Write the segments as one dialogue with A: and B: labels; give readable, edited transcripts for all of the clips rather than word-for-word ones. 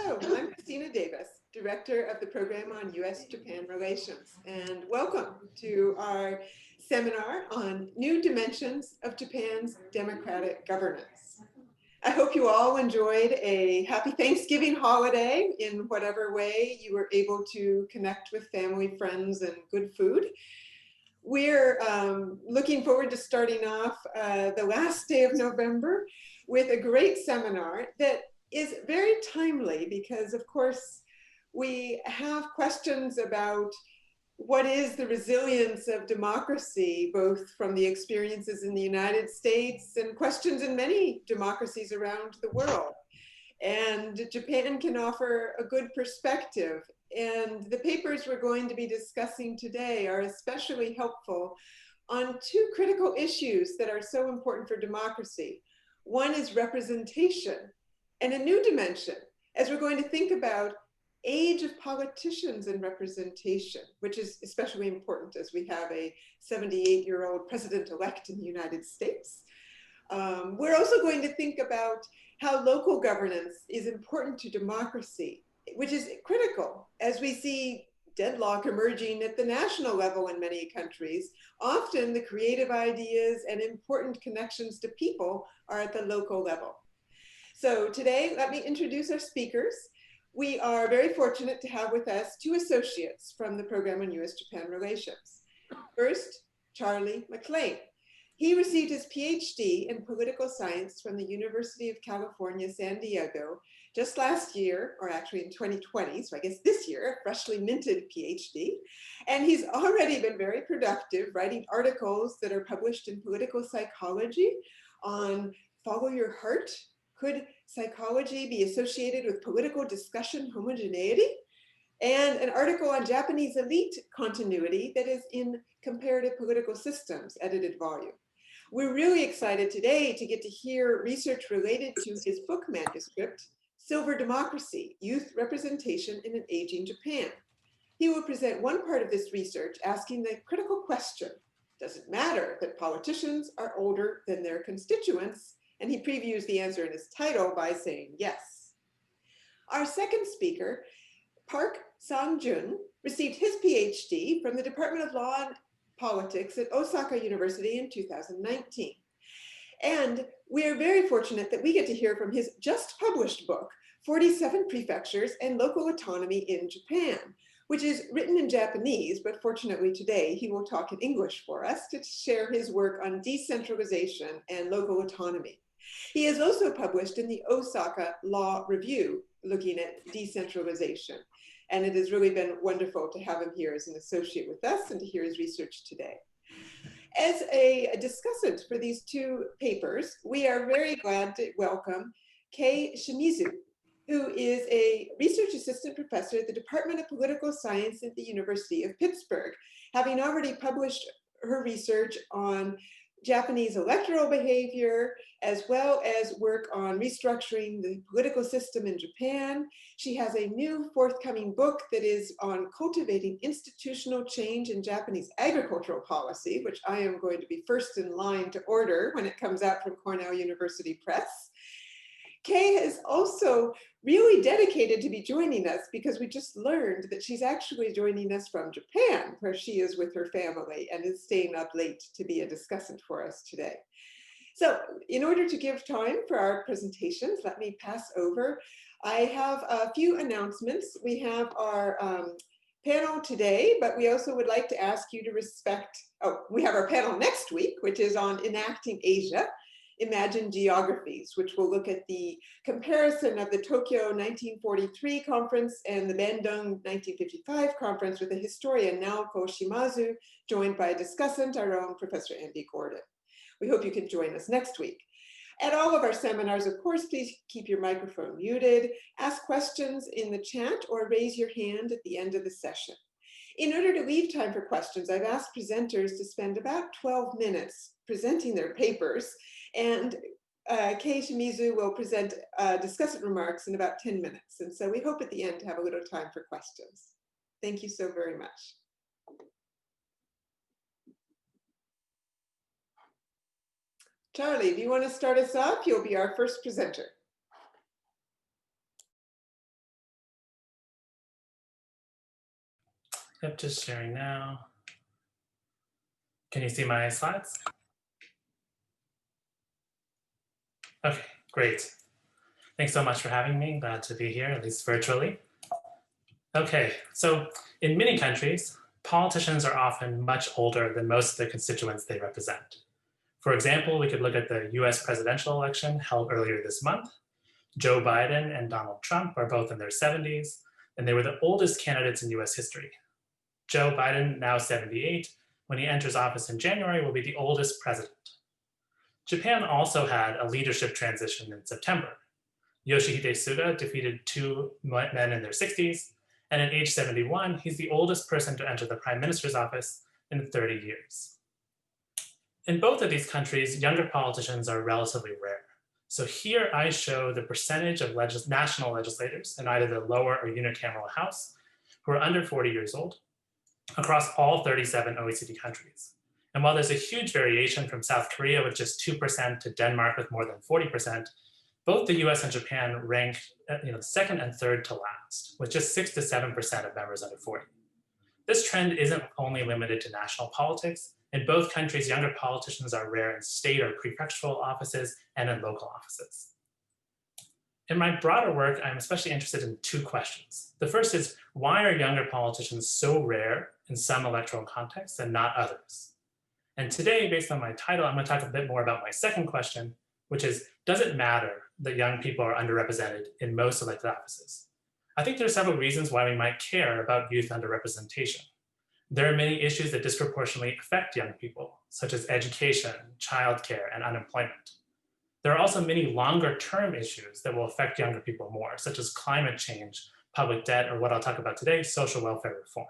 A: Hello, I'm Christina Davis, Director of the Program on US-Japan Relations, and welcome to our seminar on New Dimensions of Japan's Democratic Governance. I hope you all enjoyed a happy Thanksgiving holiday in whatever way you were able to connect with family, friends, and good food. We're looking forward to starting off the last day of November with a great seminar that is very timely because, of course, we have questions about what is the resilience of democracy, both from the experiences in the United States and questions in many democracies around the world. And Japan can offer a good perspective. And the papers we're going to be discussing today are especially helpful on two critical issues that are so important for democracy. One is representation, and a new dimension, as we're going to think about age of politicians and representation, which is especially important as we have a 78-year-old president-elect in the United States. We're also going to think about how local governance is important to democracy, which is critical as we see deadlock emerging at the national level in many countries. Often the creative ideas and important connections to people are at the local level. So today, let me introduce our speakers. We are very fortunate to have with us two associates from the Program on US-Japan Relations. First, Charlie McClean. He received his PhD in political science from the University of California, San Diego, just last year, or actually in 2020, so I guess this year, a freshly minted PhD. And he's already been very productive, writing articles that are published in Political Psychology on Follow Your Heart. Could psychology be associated with political discussion homogeneity? And an article on Japanese elite continuity that is in Comparative Political Systems, edited volume. We're really excited today to get to hear research related to his book manuscript, Silver Democracy, Youth Representation in an Aging Japan. He will present one part of this research asking the critical question, does it matter that politicians are older than their constituents? And he previews the answer in his title by saying yes. Our second speaker, Park Sangjun, received his PhD from the Department of Law and Politics at Osaka University in 2019. And we are very fortunate that we get to hear from his just published book, 47 Prefectures and Local Autonomy in Japan, which is written in Japanese, but fortunately today he will talk in English for us to share his work on decentralization and local autonomy. He is also published in the Osaka Law Review, looking at decentralization. And it has really been wonderful to have him here as an associate with us and to hear his research today. As a discussant for these two papers, we are very glad to welcome Kei Shimizu, who is a research assistant professor at the Department of Political Science at the University of Pittsburgh, having already published her research on Japanese electoral behavior, as well as work on restructuring the political system in Japan. She has a new forthcoming book that is on cultivating institutional change in Japanese agricultural policy, which I am going to be first in line to order when it comes out from Cornell University Press. Kay is also really dedicated to be joining us because we just learned that she's actually joining us from Japan, where she is with her family and is staying up late to be a discussant for us today. So in order to give time for our presentations, let me pass over. I have a few announcements. We have our panel today, but we also would like to ask you to respect, we have our panel next week, which is on Enacting Asia, Imagine Geographies, which will look at the comparison of the Tokyo 1943 conference and the Bandung 1955 conference with the historian Naoko Shimizu, joined by a discussant, our own Professor Andy Gordon. We hope you can join us next week. At all of our seminars, of course, please keep your microphone muted, ask questions in the chat, or raise your hand at the end of the session. In order to leave time for questions, I've asked presenters to spend about 12 minutes presenting their papers, and Kei Shimizu will present discussant remarks in about 10 minutes. And so we hope at the end to have a little time for questions. Thank you so very much. Charlie, if you want to start us off, you'll be our first presenter.
B: Yep, just sharing now. Can you see my slides? Okay, great. Thanks so much for having me. Glad to be here, at least virtually. Okay, so in many countries, politicians are often much older than most of the constituents they represent. For example, we could look at the US presidential election held earlier this month. Joe Biden and Donald Trump are both in their 70s, and they were the oldest candidates in US history. Joe Biden, now 78, when he enters office in January, will be the oldest president. Japan also had a leadership transition in September. Yoshihide Suga defeated two men in their 60s, and at age 71, he's the oldest person to enter the prime minister's office in 30 years. In both of these countries, younger politicians are relatively rare. So here I show the percentage of national legislators in either the lower or unicameral house who are under 40 years old across all 37 OECD countries. And while there's a huge variation from South Korea with just 2% to Denmark with more than 40%, both the US and Japan rank second and third to last, with just 6 to 7% of members under 40. This trend isn't only limited to national politics. In both countries, younger politicians are rare in state or prefectural offices and in local offices. In my broader work, I'm especially interested in two questions. The first is, why are younger politicians so rare in some electoral contexts and not others? And today, based on my title, I'm going to talk a bit more about my second question, which is, does it matter that young people are underrepresented in most elected offices? I think there are several reasons why we might care about youth underrepresentation. There are many issues that disproportionately affect young people, such as education, childcare, and unemployment. There are also many longer-term issues that will affect younger people more, such as climate change, public debt, or what I'll talk about today, social welfare reform.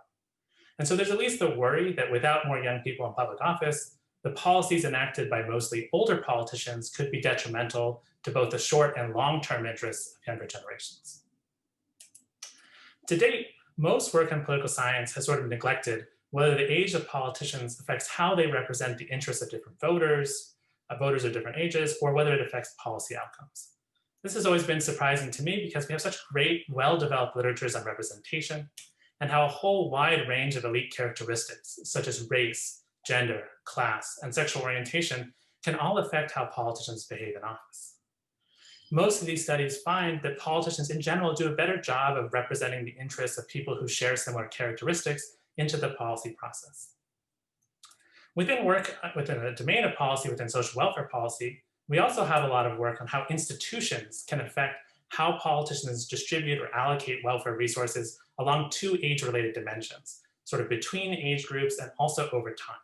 B: And so there's at least the worry that without more young people in public office, the policies enacted by mostly older politicians could be detrimental to both the short and long-term interests of younger generations. To date, most work in political science has sort of neglected whether the age of politicians affects how they represent the interests of different voters of different ages, or whether it affects policy outcomes. This has always been surprising to me because we have such great, well-developed literatures on representation and how a whole wide range of elite characteristics, such as race, gender, class, and sexual orientation, can all affect how politicians behave in office. Most of these studies find that politicians in general do a better job of representing the interests of people who share similar characteristics into the policy process. Within work within the domain of policy within social welfare policy, we also have a lot of work on how institutions can affect how politicians distribute or allocate welfare resources along two age-related dimensions, sort of between age groups and also over time.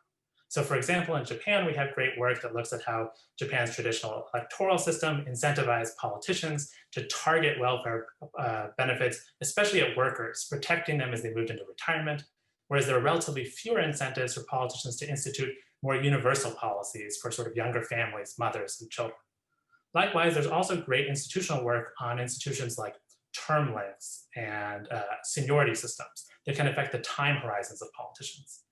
B: So for example, in Japan, we have great work that looks at how Japan's traditional electoral system incentivized politicians to target welfare benefits, especially at workers, protecting them as they moved into retirement, whereas there are relatively fewer incentives for politicians to institute more universal policies for sort of younger families, mothers, and children. Likewise, there's also great institutional work on institutions like term lengths and seniority systems that can affect the time horizons of politicians.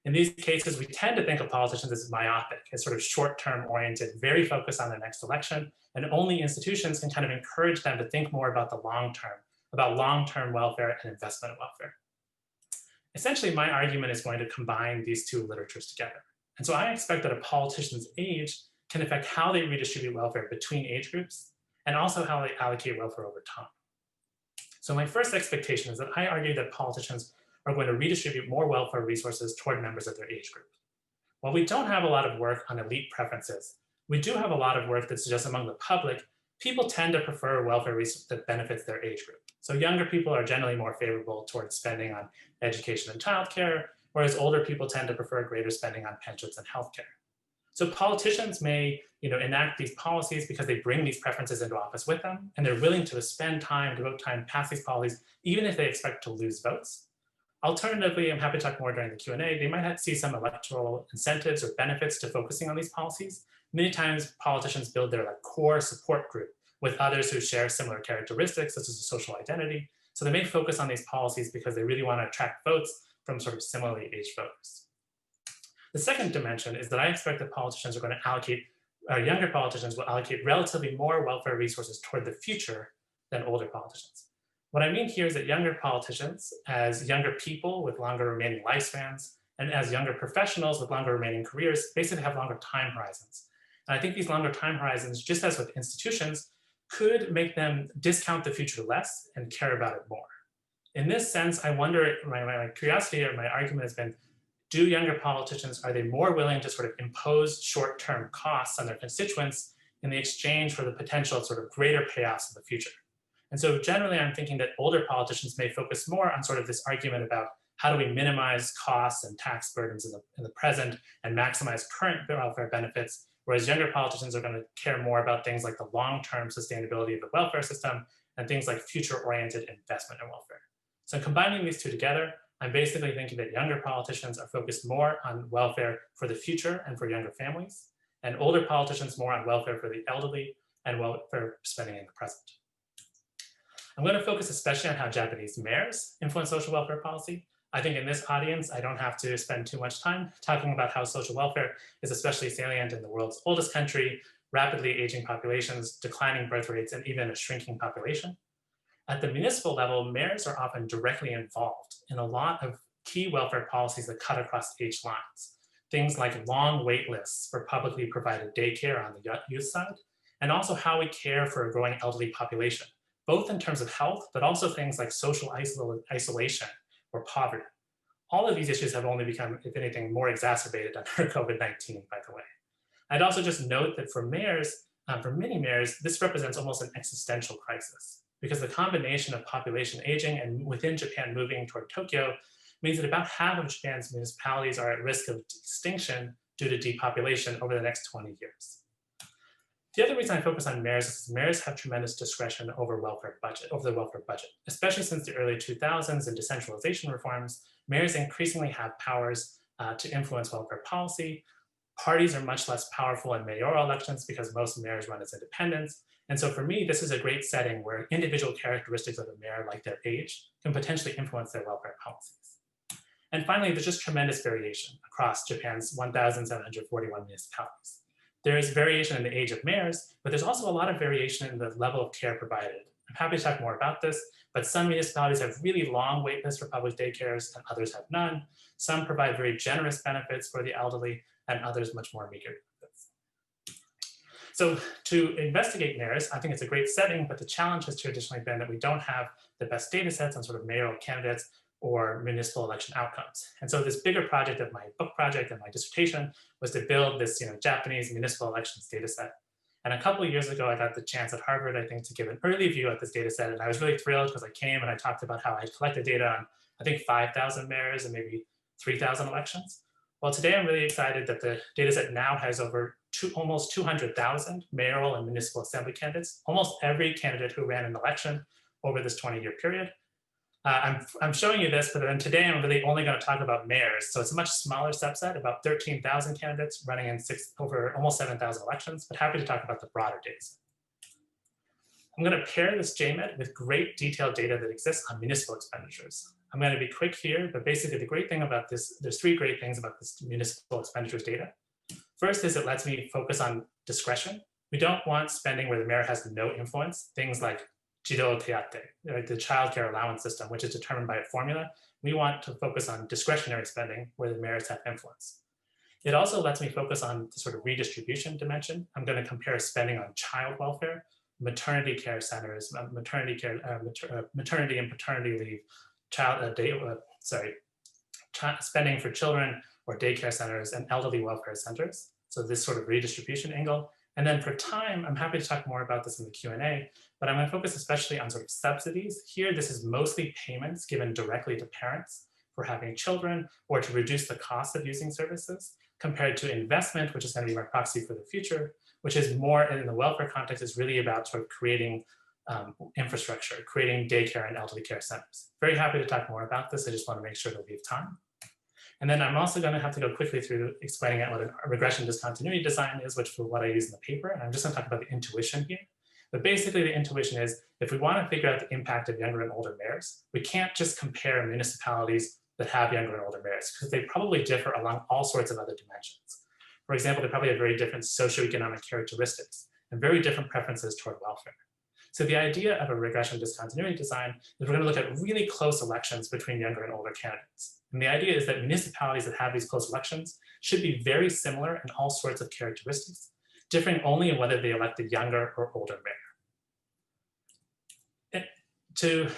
B: In these cases, we tend to think of politicians as myopic, as sort of short-term oriented, very focused on the next election, and only institutions can kind of encourage them to think more about the long-term, about long-term welfare and investment welfare. Essentially, my argument is going to combine these two literatures together. And so I expect that a politician's age can affect how they redistribute welfare between age groups and also how they allocate welfare over time. So my first expectation is that I argue that politicians are going to redistribute more welfare resources toward members of their age group. While we don't have a lot of work on elite preferences, we do have a lot of work that suggests among the public, people tend to prefer welfare resources that benefits their age group. So younger people are generally more favorable towards spending on education and childcare, whereas older people tend to prefer greater spending on pensions and healthcare. So politicians may enact these policies because they bring these preferences into office with them, and they're willing to spend time, devote time, pass these policies, even if they expect to lose votes. Alternatively, I'm happy to talk more during the Q&A, they might see some electoral incentives or benefits to focusing on these policies. Many times politicians build their core support group with others who share similar characteristics, such as a social identity. So they may focus on these policies because they really want to attract votes from sort of similarly aged voters. The second dimension is that I expect that politicians are going to allocate, younger politicians will allocate relatively more welfare resources toward the future than older politicians. What I mean here is that younger politicians, as younger people with longer remaining lifespans, and as younger professionals with longer remaining careers, basically have longer time horizons. And I think these longer time horizons, just as with institutions, could make them discount the future less and care about it more. In this sense, I wonder, my curiosity or my argument has been, do younger politicians, are they more willing to sort of impose short-term costs on their constituents in the exchange for the potential of sort of greater payoffs in the future? And so generally, I'm thinking that older politicians may focus more on sort of this argument about how do we minimize costs and tax burdens in the present and maximize current welfare benefits, whereas younger politicians are going to care more about things like the long-term sustainability of the welfare system and things like future-oriented investment in welfare. So combining these two together, I'm basically thinking that younger politicians are focused more on welfare for the future and for younger families, and older politicians more on welfare for the elderly and welfare spending in the present. I'm going to focus especially on how Japanese mayors influence social welfare policy. I think in this audience, I don't have to spend too much time talking about how social welfare is especially salient in the world's oldest country, rapidly aging populations, declining birth rates, and even a shrinking population. At the municipal level, mayors are often directly involved in a lot of key welfare policies that cut across age lines. Things like long wait lists for publicly provided daycare on the youth side, and also how we care for a growing elderly population, both in terms of health, but also things like social isolation or poverty. All of these issues have only become, if anything, more exacerbated under COVID-19, by the way. I'd also just note that for mayors, for many mayors, this represents almost an existential crisis, because the combination of population aging and within Japan moving toward Tokyo means that about half of Japan's municipalities are at risk of extinction due to depopulation over the next 20 years. The other reason I focus on mayors is mayors have tremendous discretion over the welfare budget, especially since the early 2000s and decentralization reforms. Mayors increasingly have powers to influence welfare policy. Parties are much less powerful in mayoral elections because most mayors run as independents. And so for me, this is a great setting where individual characteristics of a mayor, like their age, can potentially influence their welfare policies. And finally, there's just tremendous variation across Japan's 1,741 municipalities. There is variation in the age of mayors, but there's also a lot of variation in the level of care provided. I'm happy to talk more about this, but some municipalities have really long wait lists for public daycares and others have none. Some provide very generous benefits for the elderly and others much more meager benefits. So to investigate mayors, I think it's a great setting, but the challenge has traditionally been that we don't have the best data sets on sort of mayoral candidates or municipal election outcomes. And so this bigger project of my book project and my dissertation was to build this Japanese municipal elections data set. And a couple of years ago, I got the chance at Harvard, I think, to give an early view at this data set. And I was really thrilled because I came and I talked about how I had collected data on, I think, 5,000 mayors and maybe 3,000 elections. Well, today I'm really excited that the data set now has over almost 200,000 mayoral and municipal assembly candidates, almost every candidate who ran an election over this 20-year period. I'm showing you this, but then today I'm really only going to talk about mayors. So it's a much smaller subset, about 13,000 candidates running in over almost 7,000 elections, but happy to talk about the broader data set. I'm going to pair this JMED with great detailed data that exists on municipal expenditures. I'm going to be quick here, but basically the great thing about this, there's three great things about this municipal expenditures data. First is it lets me focus on discretion. We don't want spending where the mayor has no influence, things like Jidou Teate, the child care allowance system, which is determined by a formula. We want to focus on discretionary spending where the mayors have influence. It also lets me focus on the sort of redistribution dimension. I'm going to compare spending on child welfare, maternity care centers, maternity and paternity leave, spending for children or daycare centers and elderly welfare centers. So this sort of redistribution angle. And then for time, I'm happy to talk more about this in the Q&A, but I'm going to focus especially on sort of subsidies. Here, this is mostly payments given directly to parents for having children or to reduce the cost of using services, compared to investment, which is going to be my proxy for the future, which is more in the welfare context, is really about sort of creating infrastructure, creating daycare and elderly care centers. Very happy to talk more about this. I just want to make sure to leave time. And then I'm also going to have to go quickly through explaining what a regression discontinuity design is, which is what I use in the paper. And I'm just going to talk about the intuition here. But basically the intuition is, if we want to figure out the impact of younger and older mayors, we can't just compare municipalities that have younger and older mayors, because they probably differ along all sorts of other dimensions. For example, they probably have very different socioeconomic characteristics and very different preferences toward welfare. So the idea of a regression discontinuity design is we're going to look at really close elections between younger and older candidates. And the idea is that municipalities that have these close elections should be very similar in all sorts of characteristics, differing only in whether they elected younger or older mayor.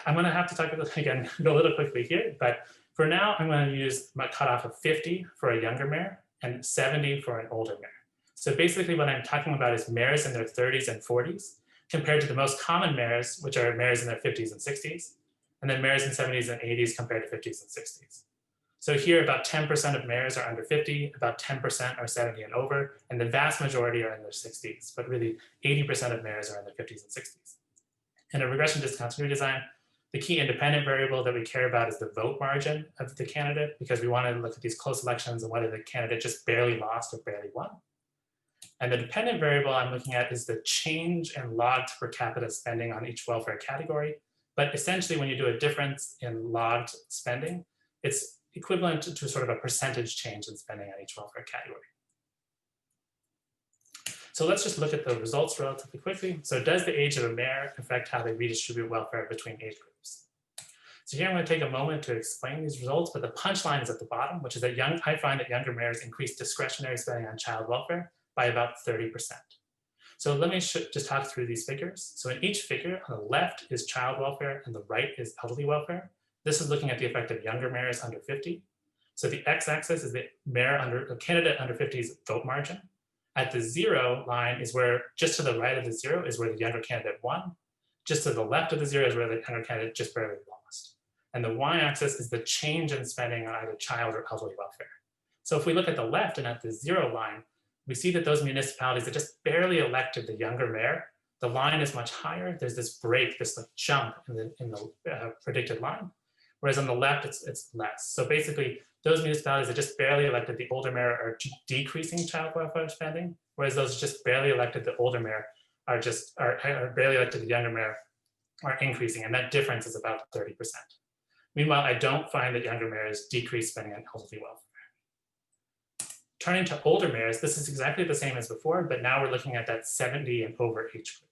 B: I'm going to have to talk about, again, go a little quickly here, but for now, I'm going to use my cutoff of 50 for a younger mayor and 70 for an older mayor. So basically what I'm talking about is mayors in their 30s and 40s, compared to the most common mayors, which are mayors in their 50s and 60s, and then mayors in 70s and 80s compared to 50s and 60s. So here, about 10% of mayors are under 50, about 10% are 70 and over, and the vast majority are in their 60s, but really 80% of mayors are in their 50s and 60s. In a regression discontinuity design, the key independent variable that we care about is the vote margin of the candidate, because we want to look at these close elections and whether the candidate just barely lost or barely won. And the dependent variable I'm looking at is the change in logged per capita spending on each welfare category. But essentially, when you do a difference in logged spending, it's equivalent to sort of a percentage change in spending on each welfare category. So let's just look at the results relatively quickly. So does the age of a mayor affect how they redistribute welfare between age groups? So here I'm going to take a moment to explain these results, but the punchline is at the bottom, which is that I find that younger mayors increase discretionary spending on child welfare by about 30%. So let me just talk through these figures. So in each figure, on the left is child welfare and the right is elderly welfare. This is looking at the effect of younger mayors under 50. So the x-axis is the candidate under 50's vote margin. At the 0 line is where, just to the right of the 0 is where the younger candidate won. Just to the left of the 0 is where the younger candidate just barely lost. And the y-axis is the change in spending on either child or elderly welfare. So if we look at the left and at the 0 line, we see that those municipalities that just barely elected the younger mayor, the line is much higher. There's this break, this like jump in the predicted line. Whereas on the left, it's less. So basically, those municipalities that just barely elected the older mayor are decreasing child welfare spending, whereas those just barely elected the older mayor are barely elected the younger mayor are increasing, and that difference is about 30%. Meanwhile, I don't find that younger mayors decrease spending on elderly welfare. Turning to older mayors, this is exactly the same as before, but now we're looking at that 70 and over age group.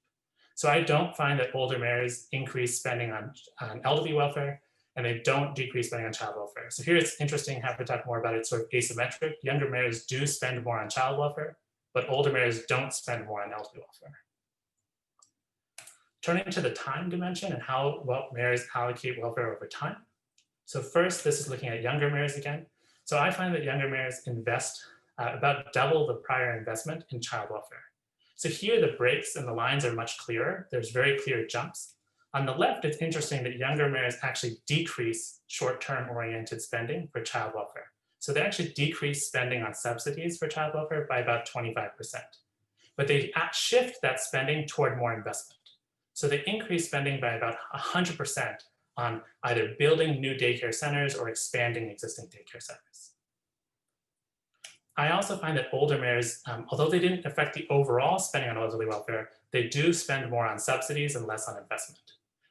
B: So I don't find that older mayors increase spending on elderly welfare, and they don't decrease spending on child welfare. So here it's interesting, have to talk more about it, sort of asymmetric. Younger mayors do spend more on child welfare, but older mayors don't spend more on elderly welfare. Turning to the time dimension and how mayors allocate welfare over time. So first, this is looking at younger mayors again. So I find that younger mayors invest about double the prior investment in child welfare. So here the breaks and the lines are much clearer. There's very clear jumps. On the left, it's interesting that younger mayors actually decrease short-term oriented spending for child welfare. So they actually decrease spending on subsidies for child welfare by about 25%. But they shift that spending toward more investment. So they increase spending by about 100% on either building new daycare centers or expanding existing daycare centers. I also find that older mayors, although they didn't affect the overall spending on elderly welfare, they do spend more on subsidies and less on investment.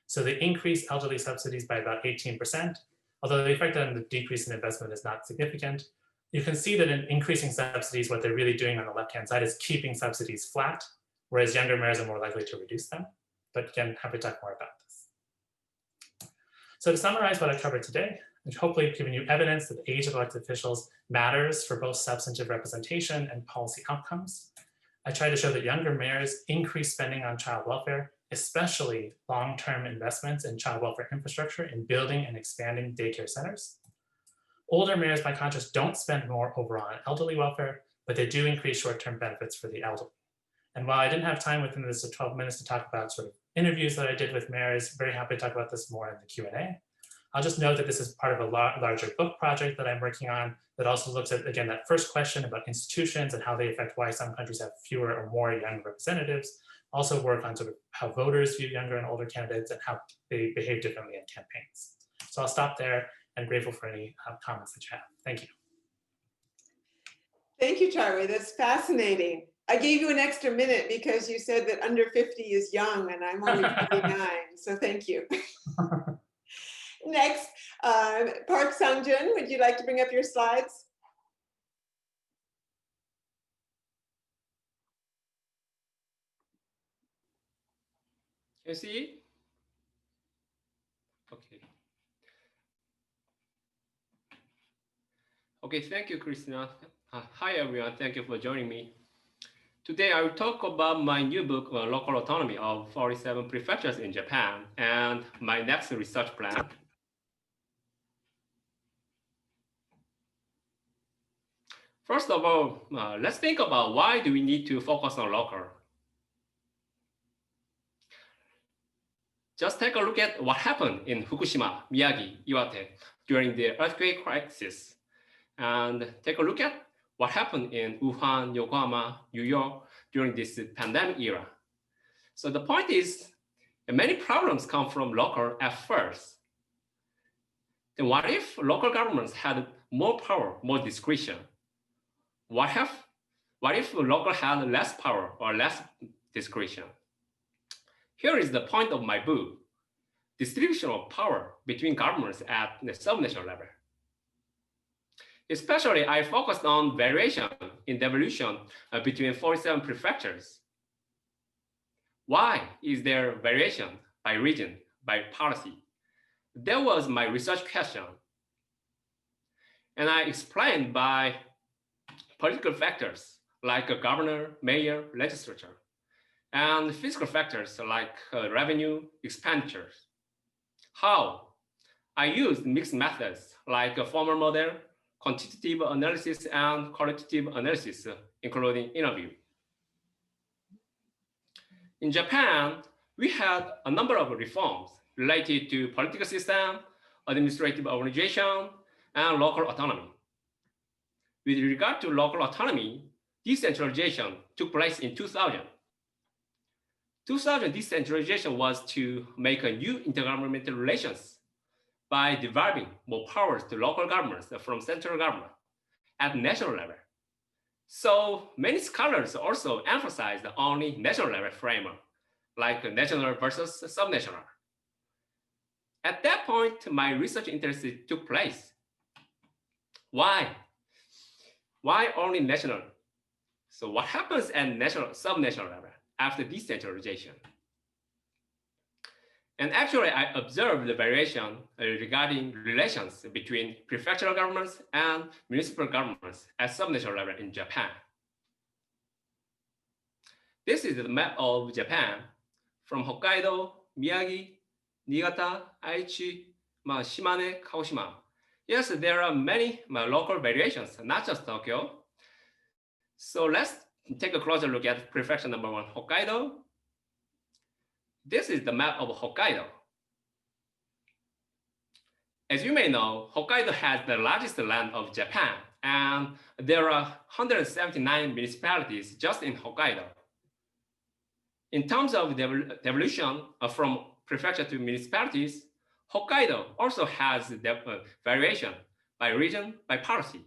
B: So they increase elderly subsidies by about 18%, although the effect on the decrease in investment is not significant. You can see that in increasing subsidies, what they're really doing on the left-hand side is keeping subsidies flat, whereas younger mayors are more likely to reduce them. But again, happy to talk more about this. So to summarize what I covered today, and hopefully giving you evidence that the age of elected officials matters for both substantive representation and policy outcomes. I tried to show that younger mayors increase spending on child welfare, especially long-term investments in child welfare infrastructure in building and expanding daycare centers. Older mayors, by contrast, don't spend more overall on elderly welfare, but they do increase short-term benefits for the elderly. And while I didn't have time within this 12 minutes to talk about sort of interviews that I did with mayors, very happy to talk about this more in the Q&A. I'll just note that this is part of a larger book project that I'm working on that also looks at, again, that first question about institutions and how they affect why some countries have fewer or more young representatives. Also work on sort of how voters view younger and older candidates and how they behave differently in campaigns. So I'll stop there and grateful for any comments that you have. Thank you.
A: Thank you, Charlie. That's fascinating. I gave you an extra minute because you said that under 50 is young and I'm only 29, so thank you. Next, Park Sangjun, would you like to bring up your slides?
C: you see it? Okay. Okay, thank you, Christina. Hi, everyone. Thank you for joining me. Today, I will talk about my new book, Local Autonomy of 47 Prefectures in Japan, and my next research plan. First of all, let's think about why do we need to focus on local. Just take a look at what happened in Fukushima, Miyagi, Iwate during the earthquake crisis, and take a look at what happened in Wuhan, Yokohama, New York during this pandemic era. So the point is, many problems come from local at first. Then what if local governments had more power, more discretion? What if local had less power or less discretion? Here is the point of my book: distribution of power between governments at the subnational level. Especially, I focused on variation in devolution between 47 prefectures. Why is there variation by region, by policy? That was my research question. And I explained by political factors like a governor, mayor, legislature, and physical factors like revenue, expenditures. How? I used mixed methods like a formal model, quantitative analysis, and qualitative analysis, including interview. In Japan, we had a number of reforms related to political system, administrative organization, and local autonomy. With regard to local autonomy, decentralization took place in 2000. 2000 decentralization was to make a new intergovernmental relations by devolving more powers to local governments from central government at national level. So many scholars also emphasize the only national level framework, like national versus subnational. At that point, my research interest took place. Why? Why only national? So what happens at national, subnational level after decentralization? And actually, I observed the variation regarding relations between prefectural governments and municipal governments at subnational level in Japan. This is the map of Japan from Hokkaido, Miyagi, Niigata, Aichi, Shimane, Kagoshima. Yes, there are many local variations, not just Tokyo. So let's take a closer look at prefecture number 1, Hokkaido. This is the map of Hokkaido. As you may know, Hokkaido has the largest land of Japan, and there are 179 municipalities just in Hokkaido. In terms of devolution from prefecture to municipalities, Hokkaido also has variation by region, by policy.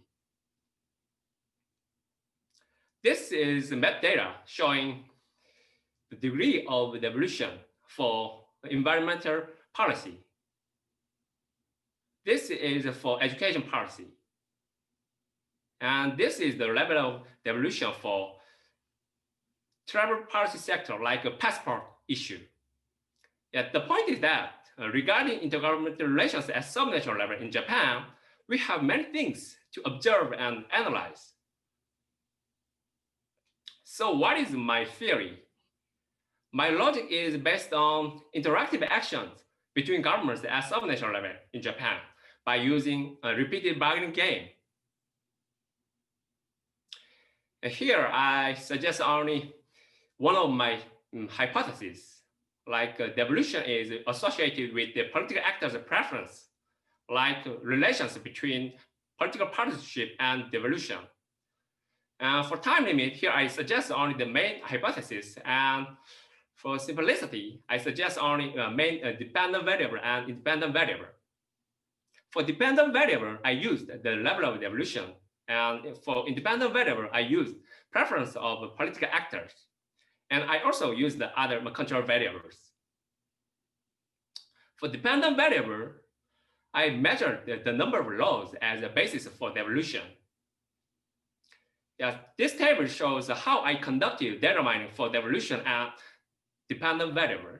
C: This is map data showing the degree of devolution for environmental policy. This is for education policy. And this is the level of devolution for travel policy sector, like a passport issue. Yet the point is that regarding intergovernmental relations at subnational level in Japan, we have many things to observe and analyze. So what is my theory? My logic is based on interactive actions between governments at subnational level in Japan by using a repeated bargaining game. And here I suggest only one of my hypotheses, like devolution is associated with the political actors' preference, like relations between political partisanship and devolution. For time limit, here I suggest only the main hypothesis, and for simplicity, I suggest only main dependent variable and independent variable. For dependent variable, I used the level of devolution, and for independent variable, I used preference of political actors. And I also use the other control variables. For dependent variable, I measured the number of laws as a basis for devolution. Yeah, this table shows how I conducted data mining for devolution and dependent variable.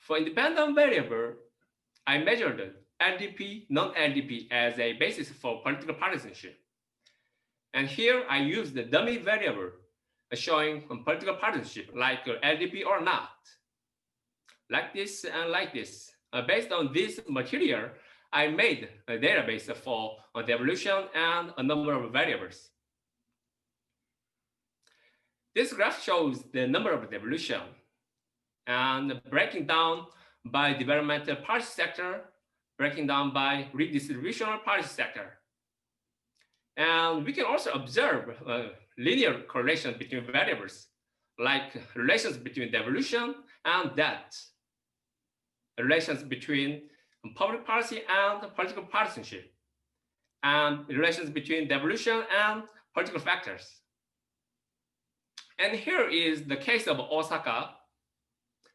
C: For independent variable, I measured LDP, non-LDP as a basis for political partisanship. And here I use the dummy variable showing political partisanship like LDP or not. Like this and like this. Based on this material, I made a database for devolution and a number of variables. This graph shows the number of devolution and breaking down by developmental policy sector, breaking down by redistributional policy sector. And we can also observe linear correlation between variables, like relations between devolution and debt, relations between public policy and political partisanship, and relations between devolution and political factors. And here is the case of Osaka.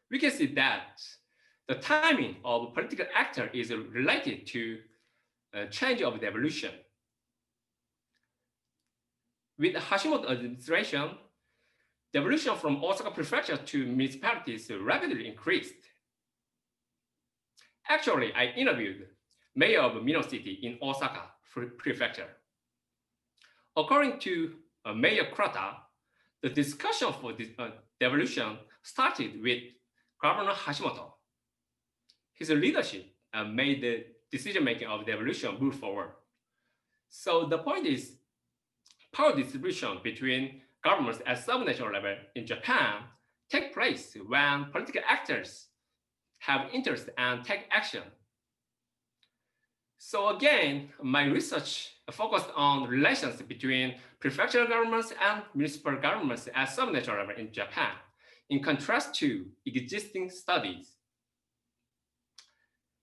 C: We can see that the timing of political actor is related to change of devolution. With the Hashimoto administration, devolution from Osaka Prefecture to municipalities rapidly increased. Actually, I interviewed mayor of Mino City in Osaka Prefecture. According to Mayor Kurata, the discussion for this devolution started with Governor Hashimoto. His leadership made the decision-making of devolution move forward. So the point is, power distribution between governments at sub-national level in Japan take place when political actors have interest and take action. So again, my research focused on relations between prefectural governments and municipal governments at sub-national level in Japan, in contrast to existing studies.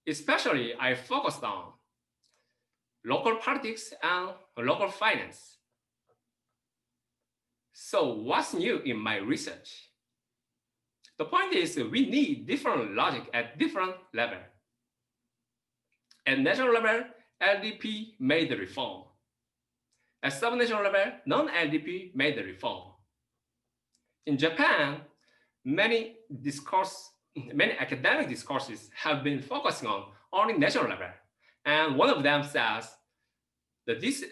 C: Especially, I focused on local politics and local finance. So what's new in my research? The point is we need different logic at different levels. At national level, LDP made the reform. At sub-national level, non-LDP made the reform. In Japan, many academic discourses have been focusing on only national level. And one of them says that this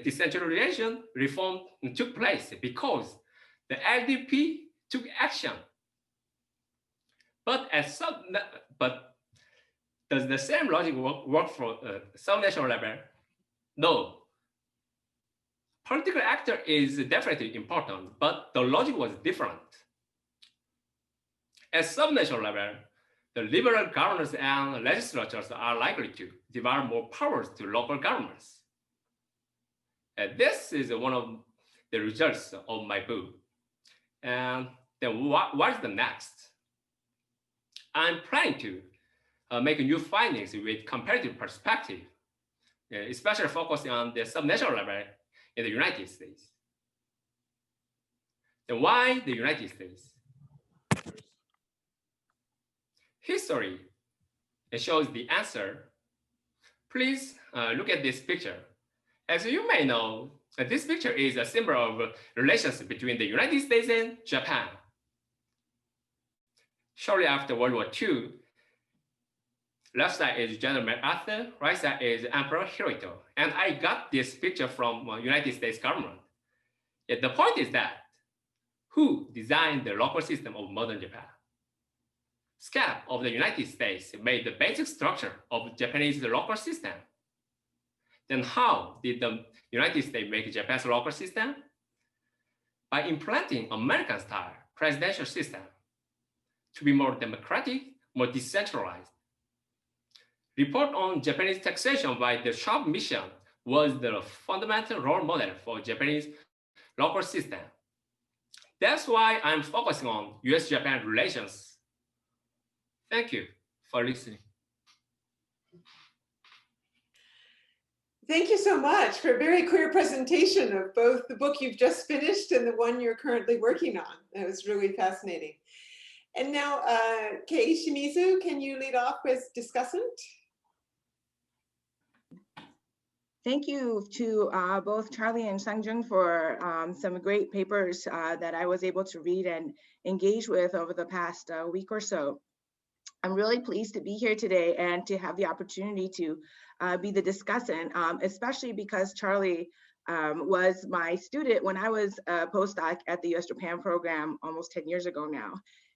C: decentralization reform took place because the LDP took action. But does the same logic work for sub-national level? No. Political actor is definitely important, but the logic was different. At sub-national level, the liberal governors and legislatures are likely to devolve more powers to local governments. And this is one of the results of my book. And then what is the next? I'm planning to make new findings with comparative perspective, especially focusing on the sub-national level in the United States. Then why the United States? History shows the answer. Please look at this picture. As you may know, this picture is a symbol of relations between the United States and Japan. Shortly after World War II, left side is General MacArthur, right side is Emperor Hirohito. And I got this picture from United States government. Yet the point is that who designed the local system of modern Japan? SCAP of the United States made the basic structure of Japanese local system. Then how did the United States make Japan's local system? By implanting American style presidential system to be more democratic, more decentralized. Report on Japanese taxation by the Sharp Mission was the fundamental role model for Japanese local system. That's why I'm focusing on US-Japan relations. Thank you for listening.
A: Thank you so much for a very clear presentation of both the book you've just finished and the one you're currently working on. That was really fascinating. And now, Kei Shimizu, can you lead off with Discussant?
D: Thank you to both Charlie and Sangjun for some great papers that I was able to read and engage with over the past week or so. I'm really pleased to be here today and to have the opportunity to be the discussant, especially because Charlie was my student when I was a postdoc at the US-Japan program almost 10 years ago now.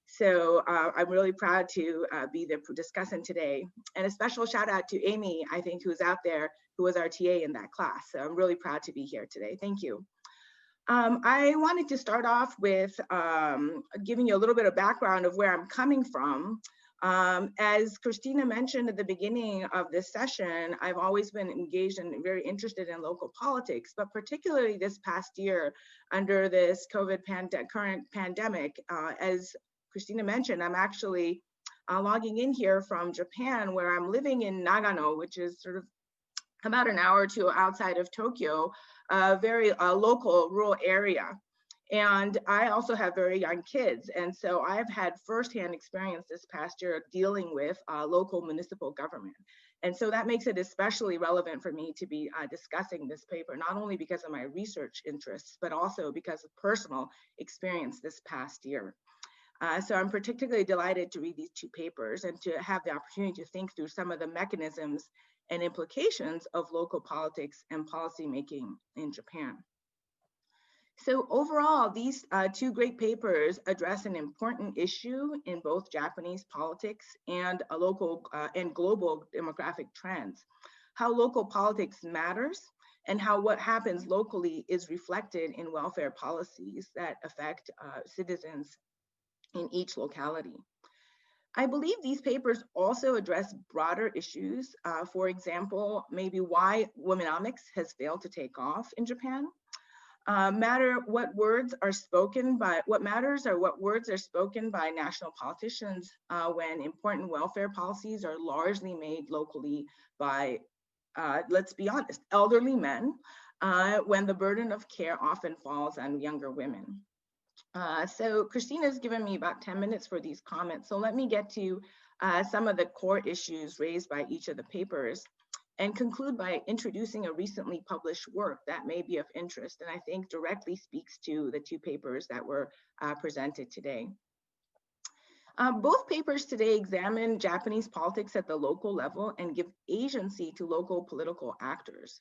D: So I'm really proud to be the discussant today. And a special shout out to Amy, I think, who's out there, who was our TA in that class. So I'm really proud to be here today. Thank you. I wanted to start off with giving you a little bit of background of where I'm coming from. As Christina mentioned at the beginning of this session, I've always been engaged and very interested in local politics, but particularly this past year under this COVID current pandemic, as Christina mentioned, I'm actually logging in here from Japan, where I'm living in Nagano, which is sort of about an hour or two outside of Tokyo, a very local rural area. And I also have very young kids. And so I've had firsthand experience this past year dealing with local municipal government. And so that makes it especially relevant for me to be discussing this paper, not only because of my research interests, but also because of personal experience this past year. So I'm particularly delighted to read these two papers and to have the opportunity to think through some of the mechanisms and implications of local politics and policymaking in Japan. So overall, these two great papers address an important issue in both Japanese politics and local and global demographic trends. How local politics matters and how what happens locally is reflected in welfare policies that affect citizens in each locality. I believe these papers also address broader issues. For example, maybe why womenomics has failed to take off in Japan. What matters are what words are spoken by national politicians when important welfare policies are largely made locally by, let's be honest, elderly men, when the burden of care often falls on younger women. So Christina's given me about 10 minutes for these comments. So let me get to some of the core issues raised by each of the papers and conclude by introducing a recently published work that may be of interest and I think directly speaks to the two papers that were presented today. Both papers today examine Japanese politics at the local level and give agency to local political actors.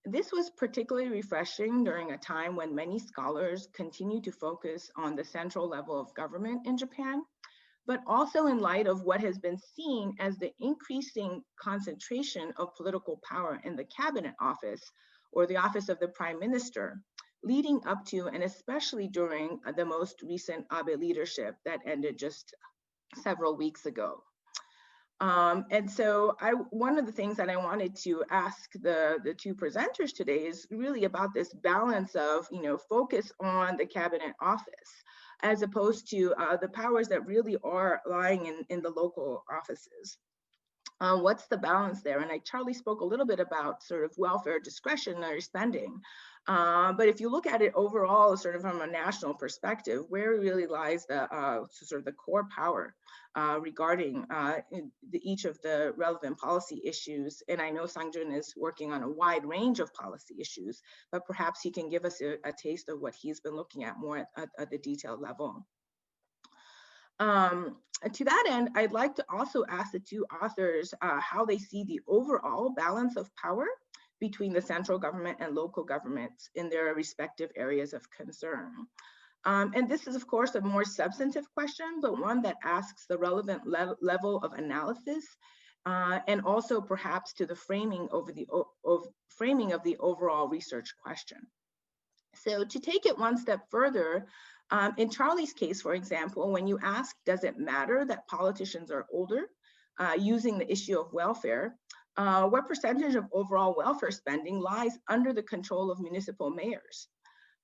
D: This was particularly refreshing during a time when many scholars continue to focus on the central level of government in Japan, but also in light of what has been seen as the increasing concentration of political power in the cabinet office or the office of the prime minister, leading up to and especially during the most recent Abe leadership that ended just several weeks ago. And so one of the things that I wanted to ask the two presenters today is really about this balance of, focus on the cabinet office, as opposed to the powers that really are lying in the local offices. What's the balance there? And Charlie spoke a little bit about sort of welfare discretionary spending. But if you look at it overall, sort of from a national perspective, where really lies the sort of the core power regarding each of the relevant policy issues. And I know Sangjun is working on a wide range of policy issues, but perhaps he can give us a taste of what he's been looking at more at the detailed level. To that end, I'd like to also ask the two authors how they see the overall balance of power between the central government and local governments in their respective areas of concern. And this is, of course, a more substantive question, but one that asks the relevant level of analysis and also perhaps to the framing of the overall research question. So to take it one step further, in Charlie's case, for example, when you ask, does it matter that politicians are older, using the issue of welfare, what percentage of overall welfare spending lies under the control of municipal mayors?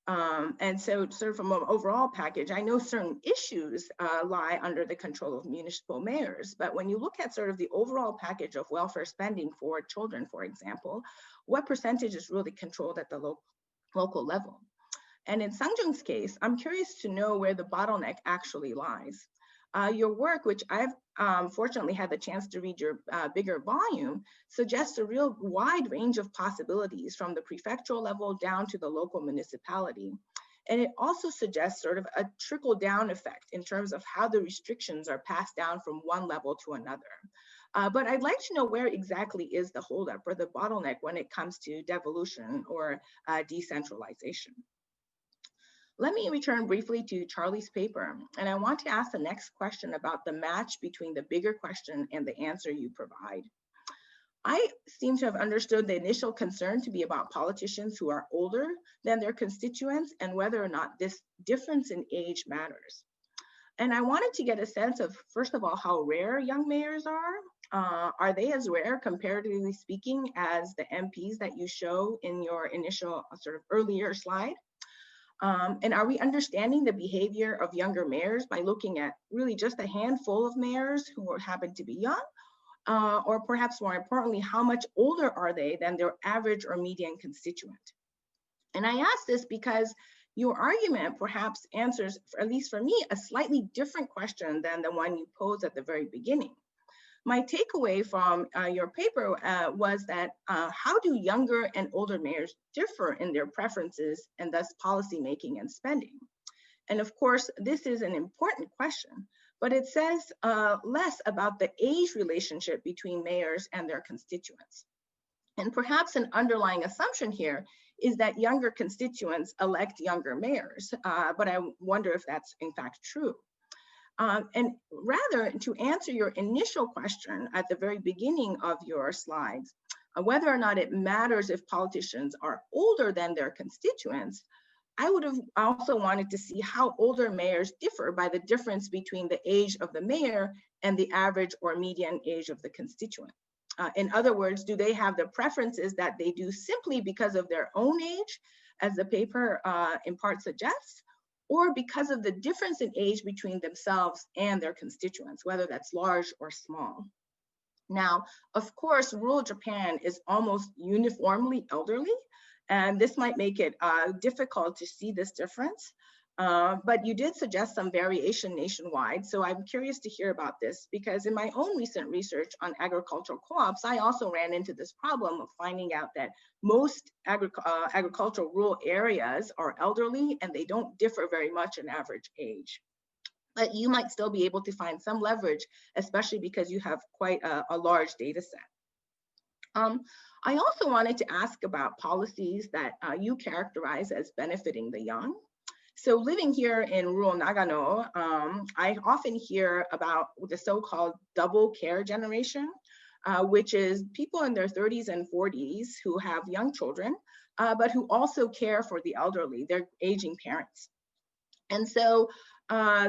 D: And so sort of from an overall package, I know certain issues lie under the control of municipal mayors, but when you look at sort of the overall package of welfare spending for children, for example, what percentage is really controlled at the local level? And in Sangjun's case, I'm curious to know where the bottleneck actually lies. Your work, which I've fortunately had the chance to read your bigger volume, suggests a real wide range of possibilities from the prefectural level down to the local municipality. And it also suggests sort of a trickle-down effect in terms of how the restrictions are passed down from one level to another. But I'd like to know where exactly is the holdup or the bottleneck when it comes to devolution or decentralization. Let me return briefly to Charlie's paper, and I want to ask the next question about the match between the bigger question and the answer you provide. I seem to have understood the initial concern to be about politicians who are older than their constituents and whether or not this difference in age matters. And I wanted to get a sense of, first of all, how rare young mayors are. Are they as rare, comparatively speaking, as the MPs that you show in your initial sort of earlier slide? And are we understanding the behavior of younger mayors by looking at really just a handful of mayors who happen to be young? Or perhaps more importantly, how much older are they than their average or median constituent? And I ask this because your argument perhaps answers, at least for me, a slightly different question than the one you posed at the very beginning. My takeaway from your paper was that how do younger and older mayors differ in their preferences and thus policymaking and spending? And of course, this is an important question, but it says less about the age relationship between mayors and their constituents. And perhaps an underlying assumption here is that younger constituents elect younger mayors, but I wonder if that's in fact true. And rather, to answer your initial question at the very beginning of your slides, whether or not it matters if politicians are older than their constituents, I would have also wanted to see how older mayors differ by the difference between the age of the mayor and the average or median age of the constituent. In other words, do they have the preferences that they do simply because of their own age, as the paper in part suggests, or because of the difference in age between themselves and their constituents, whether that's large or small? Now, of course, rural Japan is almost uniformly elderly, and this might make it difficult to see this difference. But you did suggest some variation nationwide. So I'm curious to hear about this, because in my own recent research on agricultural co-ops, I also ran into this problem of finding out that most agricultural rural areas are elderly and they don't differ very much in average age. But you might still be able to find some leverage, especially because you have quite a large data set. I also wanted to ask about policies that you characterize as benefiting the young. So living here in rural Nagano, I often hear about the so-called double care generation, which is people in their 30s and 40s who have young children, but who also care for the elderly, their aging parents. And so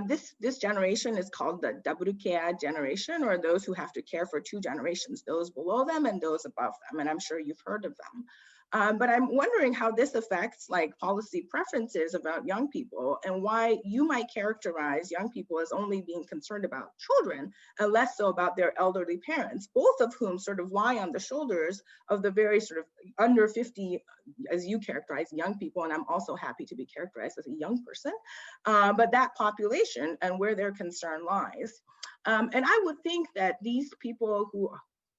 D: this generation is called the daburukeya generation, or those who have to care for two generations, those below them and those above them. And I'm sure you've heard of them. But I'm wondering how this affects like policy preferences about young people, and why you might characterize young people as only being concerned about children and less so about their elderly parents, both of whom sort of lie on the shoulders of the very sort of under 50, as you characterize, young people. And I'm also happy to be characterized as a young person, but that population and where their concern lies. And I would think that these people who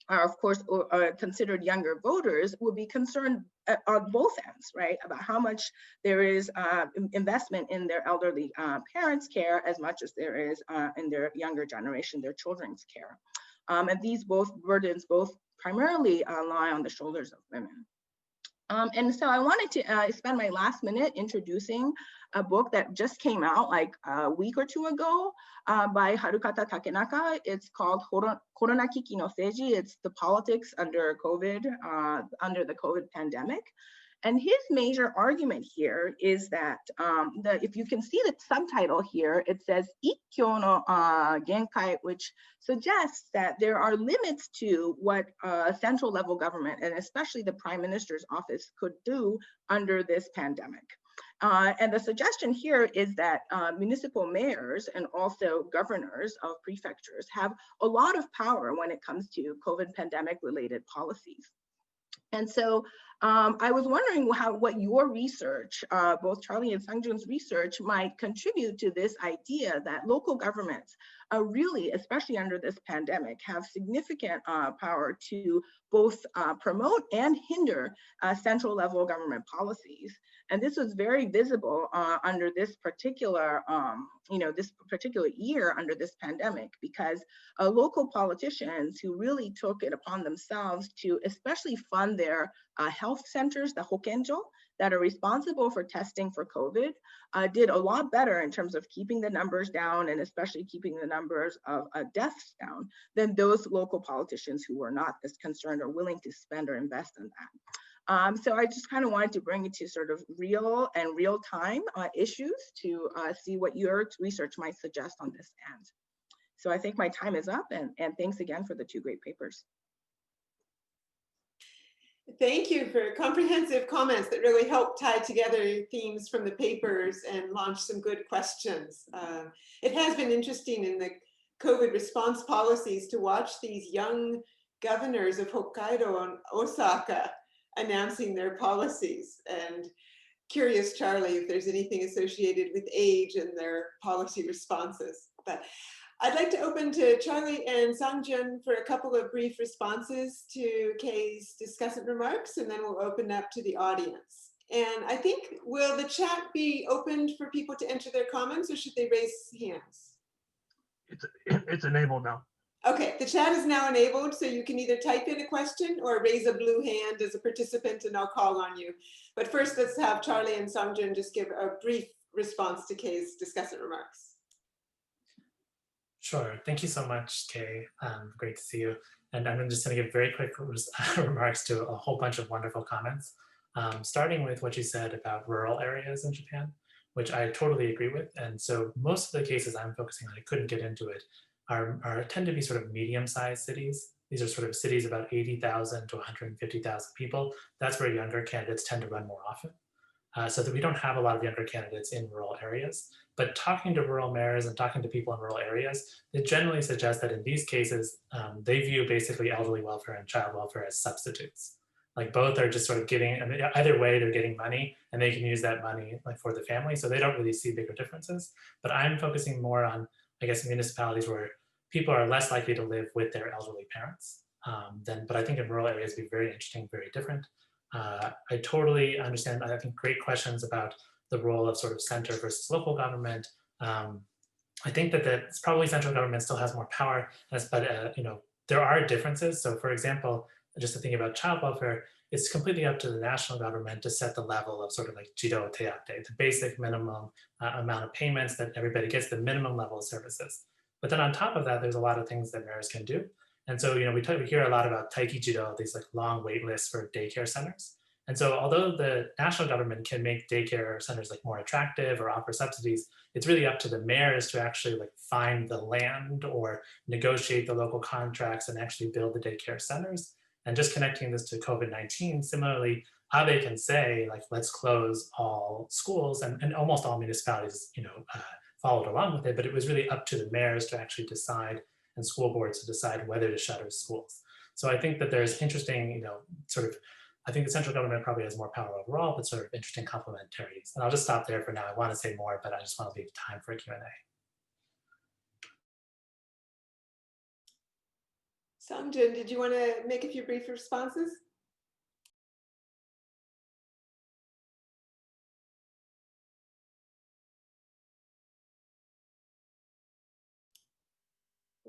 D: are, of course, considered younger voters would be concerned on both ends, right? About how much there is investment in their elderly parents' care as much as there is in their younger generation, their children's care. And these both burdens primarily lie on the shoulders of women. And so I wanted to spend my last minute introducing a book that just came out like a week or two ago by Harukata Takenaka. It's called Korona Kiki no Seiji. It's the politics under COVID, under the COVID pandemic. And his major argument here is that if you can see the subtitle here, it says Ikkyo no Genkai, which suggests that there are limits to what central level government, and especially the Prime Minister's office, could do under this pandemic. And the suggestion here is that municipal mayors and also governors of prefectures have a lot of power when it comes to COVID pandemic related policies. And so I was wondering what your research, both Charlie and Sangjun's research, might contribute to this idea that local governments really, especially under this pandemic, have significant power to both promote and hinder central level government policies. And this was very visible under this particular, this particular year under this pandemic, because local politicians who really took it upon themselves to especially fund their health centers, the hokenjo, that are responsible for testing for COVID, did a lot better in terms of keeping the numbers down, and especially keeping the numbers of deaths down, than those local politicians who were not as concerned or willing to spend or invest in that. So I just kind of wanted to bring it to sort of real time issues to see what your research might suggest on this end. So I think my time is up, and thanks again for the 2 great papers.
A: Thank you for comprehensive comments that really help tie together themes from the papers and launch some good questions. It has been interesting in the COVID response policies to watch these young governors of Hokkaido and Osaka announcing their policies, and curious, Charlie, if there's anything associated with age and their policy responses. But I'd like to open to Charlie and Sangjun for a couple of brief responses to Kay's discussant remarks, and then we'll open up to the audience. And I think, will the chat be opened for people to enter their comments, or should they raise hands?
E: It's enabled now.
A: Okay, the chat is now enabled, so you can either type in a question or raise a blue hand as a participant, and I'll call on you. But first, let's have Charlie and Sangjun just give a brief response to Kay's discussant remarks.
B: Sure. Thank you so much, Kay. Great to see you. And I'm just going to give very quick remarks to a whole bunch of wonderful comments, starting with what you said about rural areas in Japan, which I totally agree with. And so most of the cases I'm focusing on, I couldn't get into it, tend to be sort of medium-sized cities. These are sort of cities about 80,000 to 150,000 people. That's where younger candidates tend to run more often. So that we don't have a lot of younger candidates in rural areas. But talking to rural mayors and talking to people in rural areas, they generally suggest that in these cases, they view basically elderly welfare and child welfare as substitutes. Like both are just sort of giving, I mean, either way they're getting money and they can use that money like for the family. So they don't really see bigger differences. But I'm focusing more on, I guess, municipalities where people are less likely to live with their elderly parents. But I think in rural areas it'd be very interesting, very different. I totally understand, I think, great questions about the role of sort of center versus local government. I think that it's probably central government still has more power, but there are differences. So for example, just to think about child welfare, it's completely up to the national government to set the level of sort of like jido teate, the basic minimum amount of payments that everybody gets, the minimum level of services. But then on top of that, there's a lot of things that mayors can do. And so, we hear a lot about taiki jido, these like long wait lists for daycare centers. And so although the national government can make daycare centers like more attractive or offer subsidies, it's really up to the mayors to actually like find the land or negotiate the local contracts and actually build the daycare centers. And just connecting this to COVID-19, similarly, Abe can say like, let's close all schools, and almost all municipalities, followed along with it, but it was really up to the mayors to actually decide and school boards to decide whether to shutter schools. So I think that there's interesting, I think the central government probably has more power overall, but sort of interesting complementarities. And I'll just stop there for now. I want to say more, but I just want to leave time for a Q&A.
A: Sangjun, did you want to make a few brief responses?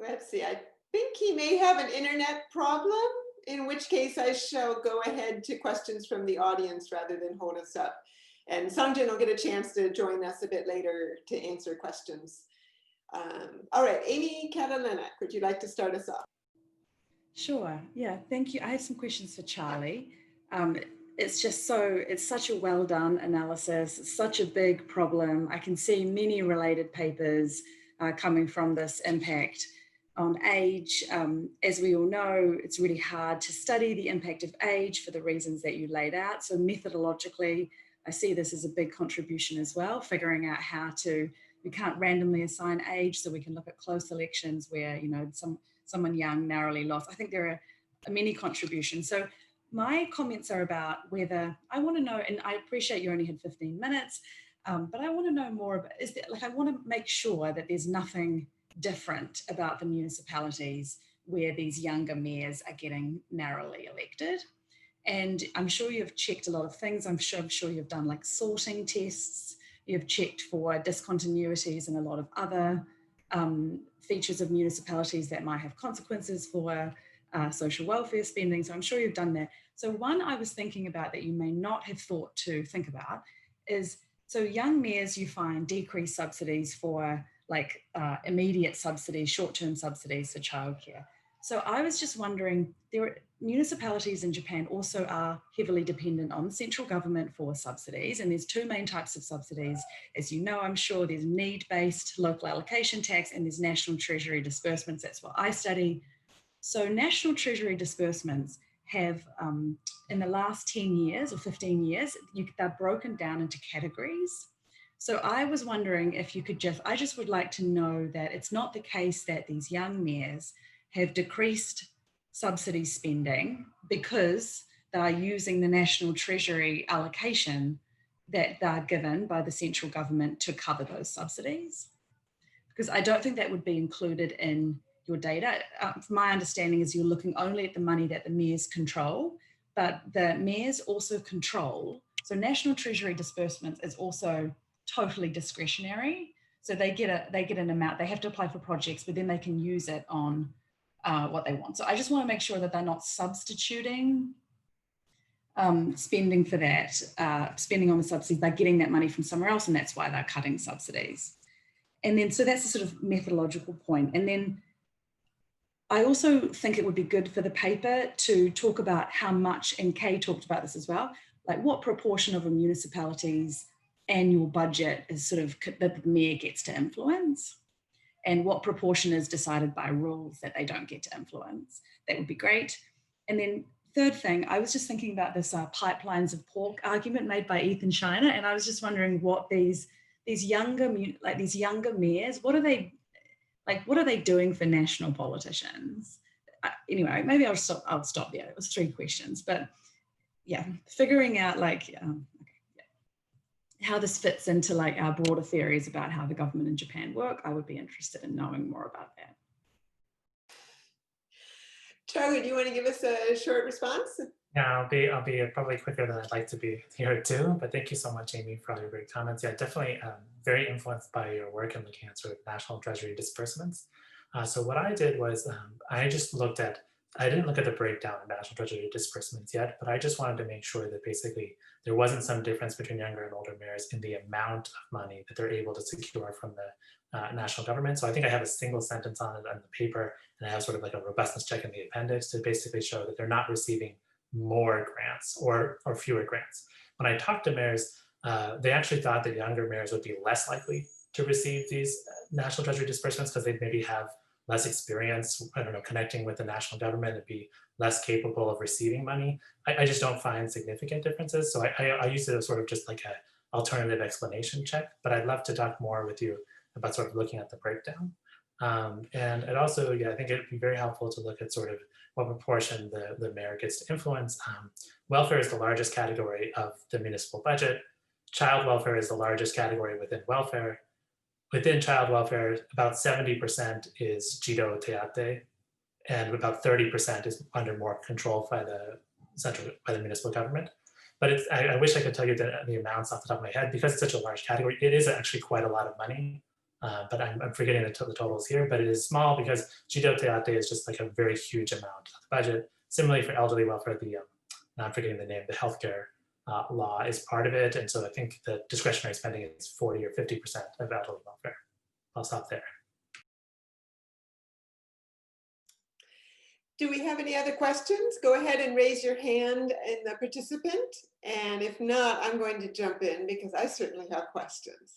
A: Let's see, I think he may have an internet problem, in which case I shall go ahead to questions from the audience rather than hold us up. And Sangjun will get a chance to join us a bit later to answer questions. All right, Amy Catalina, would you like to start us off?
F: Sure, yeah, thank you. I have some questions for Charlie. It's such a well done analysis. It's such a big problem. I can see many related papers coming from this impact on age. As we all know, it's really hard to study the impact of age for the reasons that you laid out. So methodologically, I see this as a big contribution as well, figuring out how we can't randomly assign age, so we can look at close elections where, someone young narrowly lost. I think there are many contributions. So my comments are about whether I want to know, and I appreciate you only had 15 minutes, but I want to know more about, is that, like, I want to make sure that there's nothing different about the municipalities where these younger mayors are getting narrowly elected. And I'm sure you've checked a lot of things. I'm sure you've done like sorting tests. You've checked for discontinuities and a lot of other features of municipalities that might have consequences for social welfare spending. So I'm sure you've done that. So one I was thinking about that you may not have thought to think about is, so young mayors, you find decreased subsidies for like immediate subsidies, short-term subsidies for childcare. So I was just wondering, municipalities in Japan also are heavily dependent on central government for subsidies. And there's two main types of subsidies. As you know, I'm sure there's need-based local allocation tax and there's national treasury disbursements. That's what I study. So national treasury disbursements have, in the last 10 years or 15 years, they're broken down into categories. So I was wondering if you could I just would like to know that it's not the case that these young mayors have decreased subsidy spending because they are using the national treasury allocation that they're given by the central government to cover those subsidies. Because I don't think that would be included in your data. My understanding is you're looking only at the money that the mayors control, but the mayors also control. So national treasury disbursements is also totally discretionary. So they get an amount, they have to apply for projects, but then they can use it on what they want. So I just want to make sure that they're not substituting spending for that, spending on the subsidies, they're getting that money from somewhere else, and that's why they're cutting subsidies. And then, so that's a sort of methodological point. And then I also think it would be good for the paper to talk about how much, and Kay talked about this as well, like what proportion of a municipality's annual budget is sort of that the mayor gets to influence, and what proportion is decided by rules that they don't get to influence. That would be great. And then third thing, I was just thinking about this pipelines of pork argument made by Ethan Shiner, and I was just wondering what these younger mayors, what are they doing for national politicians? Anyway, maybe I'll stop there. It was 3 questions, but yeah, figuring out like how this fits into like our broader theories about how the government in Japan work. I would be interested in knowing more about that.
A: Charlie, do you want to give us a short response?
B: Yeah, I'll be probably quicker than I'd like to be here too, but thank you so much, Amy, for all your great comments. Yeah, definitely very influenced by your work in looking at sort of national treasury disbursements. So what I did was I didn't look at the breakdown of national treasury disbursements yet, but I just wanted to make sure that basically there wasn't some difference between younger and older mayors in the amount of money that they're able to secure from the national government. So I think I have a single sentence on it on the paper, and I have sort of like a robustness check in the appendix to basically show that they're not receiving more grants or fewer grants. When I talked to mayors, they actually thought that younger mayors would be less likely to receive these national treasury disbursements because they'd maybe have less experience, I don't know, connecting with the national government and be less capable of receiving money. I just don't find significant differences. So I use it as sort of just like an alternative explanation check, but I'd love to talk more with you about sort of looking at the breakdown. And it also, yeah, I think it'd be very helpful to look at sort of what proportion the mayor gets to influence. Welfare is the largest category of the municipal budget. Child welfare is the largest category within welfare. Within child welfare, about 70% is Jido Teate, and about 30% is under more control by the municipal government. But I wish I could tell you the amounts off the top of my head because it's such a large category. It is actually quite a lot of money, but I'm forgetting the totals here. But it is small because Jido Teate is just like a very huge amount of the budget. Similarly for elderly welfare, now I'm forgetting the name, the healthcare law is part of it. And so I think the discretionary spending is 40 or 50% of elderly welfare. I'll stop there.
A: Do we have any other questions? Go ahead and raise your hand in the participant. And if not, I'm going to jump in because I certainly have questions.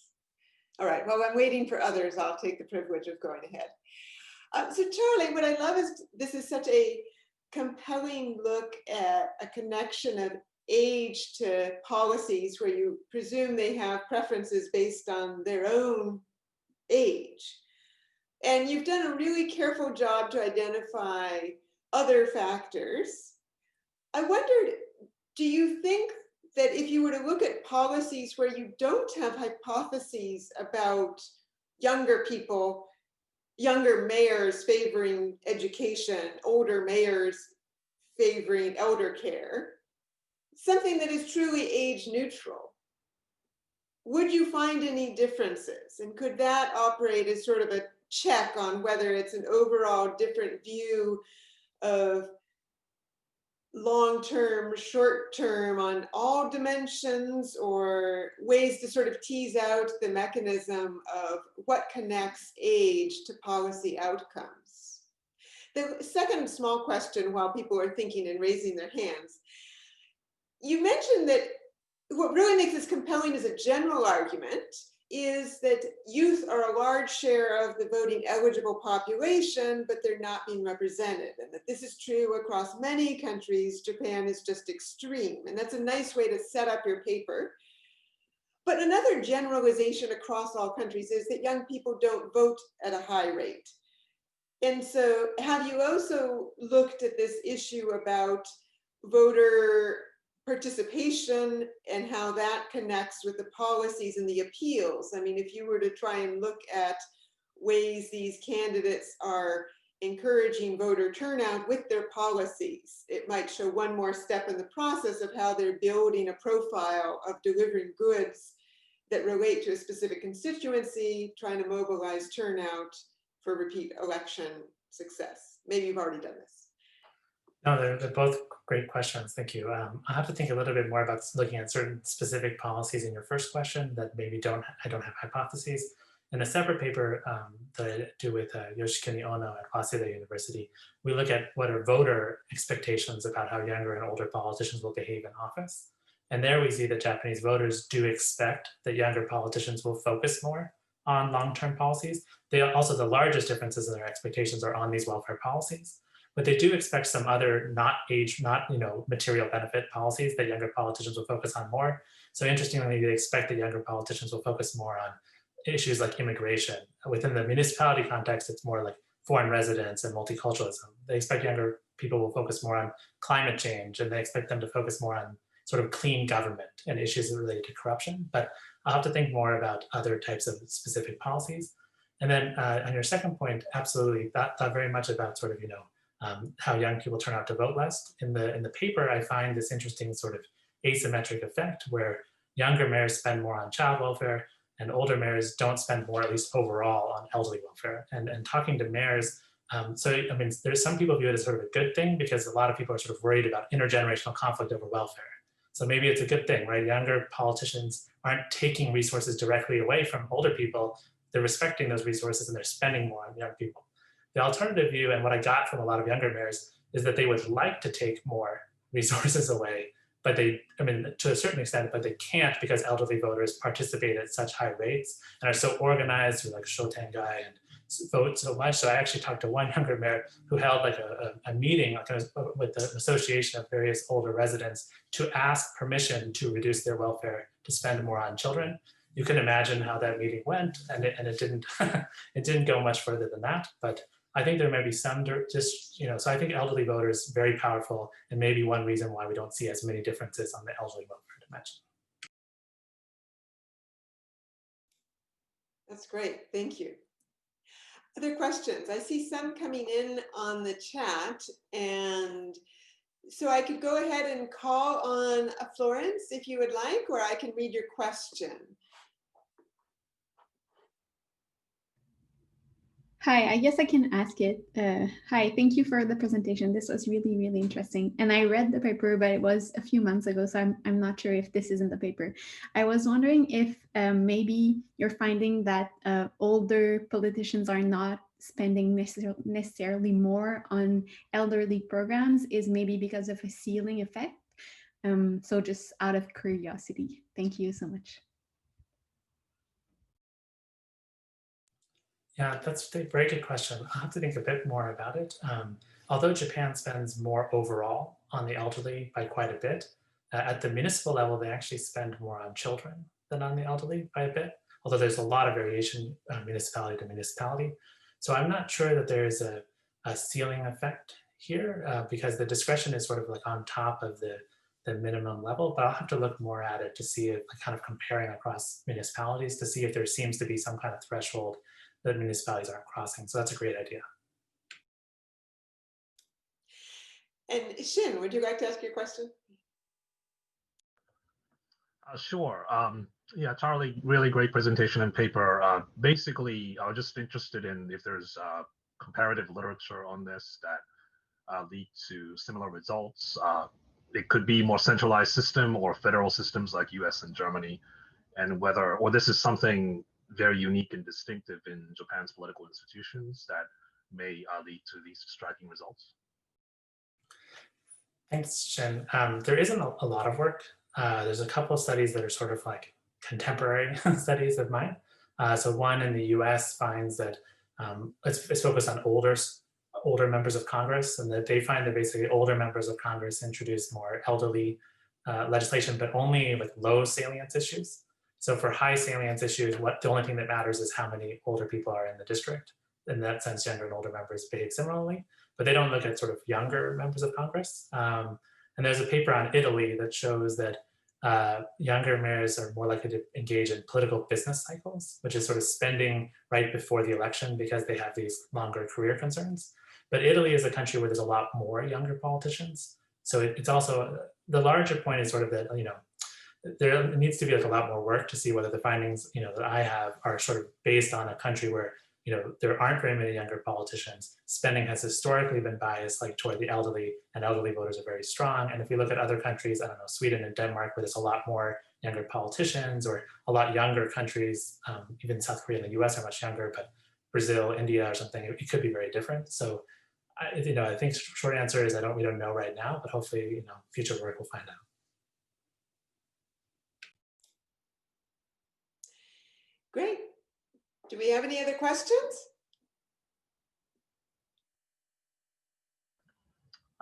A: All right, while I'm waiting for others, I'll take the privilege of going ahead. So Charlie, what I love is this is such a compelling look at a connection of age to policies where you presume they have preferences based on their own age. And you've done a really careful job to identify other factors I wondered, do you think that if you were to look at policies where you don't have hypotheses about younger people, younger mayors favoring education, older mayors favoring elder care, something that is truly age neutral, would you find any differences? And could that operate as sort of a check on whether it's an overall different view of long-term, short-term on all dimensions, or ways to sort of tease out the mechanism of what connects age to policy outcomes? The second small question while people are thinking and raising their hands, you mentioned that what really makes this compelling as a general argument is that youth are a large share of the voting eligible population, but they're not being represented, and that this is true across many countries. Japan is just extreme, and that's a nice way to set up your paper. But another generalization across all countries is that young people don't vote at a high rate. And so have you also looked at this issue about voter participation and how that connects with the policies and the appeals? I mean, if you were to try and look at ways these candidates are encouraging voter turnout with their policies, it might show one more step in the process of how they're building a profile of delivering goods that relate to a specific constituency, trying to mobilize turnout for repeat election success. Maybe you've already done this.
B: No, they're both great questions. Thank you. I'll have to think a little bit more about looking at certain specific policies in your first question that maybe I don't have hypotheses. In a separate paper that I do with Yoshikuni Ono at Waseda University, we look at what are voter expectations about how younger and older politicians will behave in office. And there we see that Japanese voters do expect that younger politicians will focus more on long-term policies. They also, the largest differences in their expectations are on these welfare policies. But they do expect some other not material benefit policies that younger politicians will focus on more. So interestingly, they expect that younger politicians will focus more on issues like immigration. Within the municipality context, it's more like foreign residents and multiculturalism. They expect younger people will focus more on climate change, and they expect them to focus more on sort of clean government and issues related to corruption. But I'll have to think more about other types of specific policies. And then on your second point, absolutely, that very much about sort of, how young people turn out to vote less. In the paper, I find this interesting sort of asymmetric effect where younger mayors spend more on child welfare and older mayors don't spend more, at least overall, on elderly welfare. And talking to mayors, so I mean, there's some people view it as sort of a good thing because a lot of people are sort of worried about intergenerational conflict over welfare. So maybe it's a good thing, right? Younger politicians aren't taking resources directly away from older people. They're respecting those resources and they're spending more on young people. The alternative view, and what I got from a lot of younger mayors, is that they would like to take more resources away, but to a certain extent, but they can't because elderly voters participate at such high rates and are so organized through like Shotengai and vote so much. So I actually talked to one younger mayor who held like a meeting with the association of various older residents to ask permission to reduce their welfare to spend more on children. You can imagine how that meeting went, and it didn't it didn't go much further than that. But I think there may be some so I think elderly voters very powerful, and maybe one reason why we don't see as many differences on the elderly welfare dimension.
A: That's great, thank you. Other questions? I see some coming in on the chat, and so I could go ahead and call on Florence if you would like, or I can read your question.
G: Hi, I guess I can ask it. Hi, thank you for the presentation. This was really, really interesting. And I read the paper, but it was a few months ago, so I'm not sure if this is in the paper. I was wondering if maybe you're finding that older politicians are not spending necessarily more on elderly programs is maybe because of a ceiling effect. So just out of curiosity. Thank you so much.
B: Yeah, that's a very good question. I'll have to think a bit more about it. Although Japan spends more overall on the elderly by quite a bit, at the municipal level, they actually spend more on children than on the elderly by a bit, although there's a lot of variation municipality to municipality. So I'm not sure that there's a ceiling effect here because the discretion is sort of like on top of the minimum level, but I'll have to look more at it to see if kind of comparing across municipalities to see if there seems to be some kind of threshold that municipalities aren't crossing. So that's a great idea.
A: And Shin, would you like to ask your question?
E: Sure. Yeah, Charlie, really great presentation and paper. Basically, I was just interested in if there's comparative literature on this that lead to similar results. It could be more centralized system or federal systems like US and Germany, and whether, or this is something very unique and distinctive in Japan's political institutions that may lead to these striking results.
B: Thanks, Shin. There isn't a lot of work. There's a couple of studies that are sort of like contemporary studies of mine. So one in the US finds that it's focused on older members of Congress, and that they find that basically older members of Congress introduce more elderly legislation, but only like low salience issues. So for high salience issues, the only thing that matters is how many older people are in the district. In that sense, younger and older members behave similarly, but they don't look at sort of younger members of Congress. And there's a paper on Italy that shows that younger mayors are more likely to engage in political business cycles, which is sort of spending right before the election because they have these longer career concerns. But Italy is a country where there's a lot more younger politicians. So it's also, the larger point is sort of that, there needs to be like a lot more work to see whether the findings, that I have are sort of based on a country where, there aren't very many younger politicians. Spending has historically been biased like toward the elderly, and elderly voters are very strong. And if you look at other countries, I don't know, Sweden and Denmark, where there's a lot more younger politicians, or a lot younger countries, even South Korea and the US are much younger, but Brazil, India or something, it could be very different. So, I think short answer is we don't know right now, but hopefully, future work will find out.
A: Great. Do we have any other questions?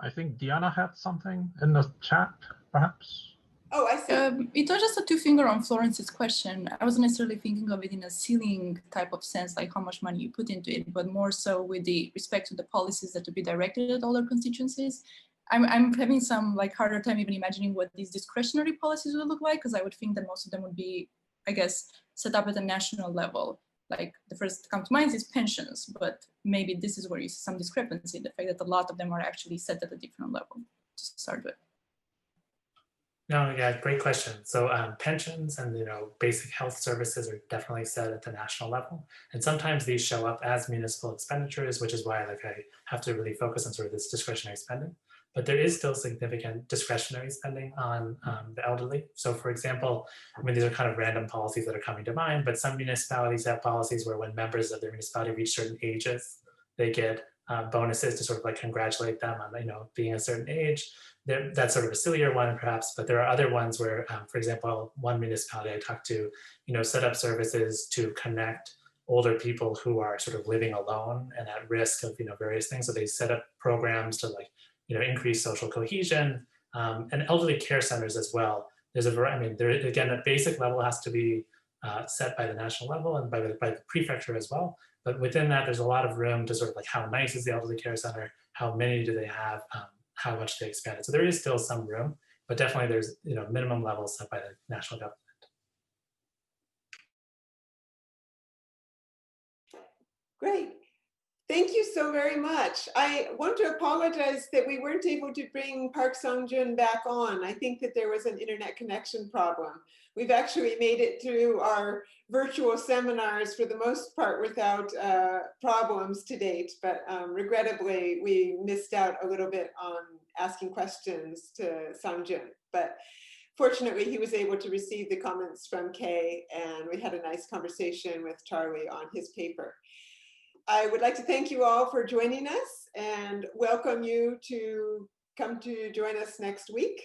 E: I think Diana had something in the chat, perhaps.
A: Oh, I see.
H: It was just a two-finger on Florence's question. I wasn't necessarily thinking of it in a ceiling type of sense, like how much money you put into it, but more so with the respect to the policies that to be directed at all our constituencies. I'm having some harder time even imagining what these discretionary policies would look like, because I would think that most of them would be, I guess, set up at a national level. Like the first that comes to mind is pensions, but maybe this is where you see some discrepancy, the fact that a lot of them are actually set at a different level to start with.
B: No, yeah, great question. So pensions and basic health services are definitely set at the national level, and sometimes these show up as municipal expenditures, which is why I have to really focus on sort of this discretionary spending. But there is still significant discretionary spending on the elderly. So for example, these are kind of random policies that are coming to mind, but some municipalities have policies where when members of their municipality reach certain ages, they get bonuses to sort of congratulate them on being a certain age. That's sort of a sillier one perhaps, but there are other ones where, for example, one municipality I talked to, set up services to connect older people who are sort of living alone and at risk of various things. So they set up programs to increase social cohesion, and elderly care centers as well. There's a variety. Again, a basic level has to be set by the national level and by the prefecture as well. But within that, there's a lot of room to sort of how nice is the elderly care center, how many do they have, how much they expanded. So there is still some room, but definitely there's minimum levels set by the national government.
A: Great. Thank you so very much. I want to apologize that we weren't able to bring Park Sangjun back on. I think that there was an internet connection problem. We've actually made it through our virtual seminars for the most part without problems to date, but regrettably, we missed out a little bit on asking questions to Sangjun. But fortunately, he was able to receive the comments from Kay, and we had a nice conversation with Charlie on his paper. I would like to thank you all for joining us and welcome you to come to join us next week.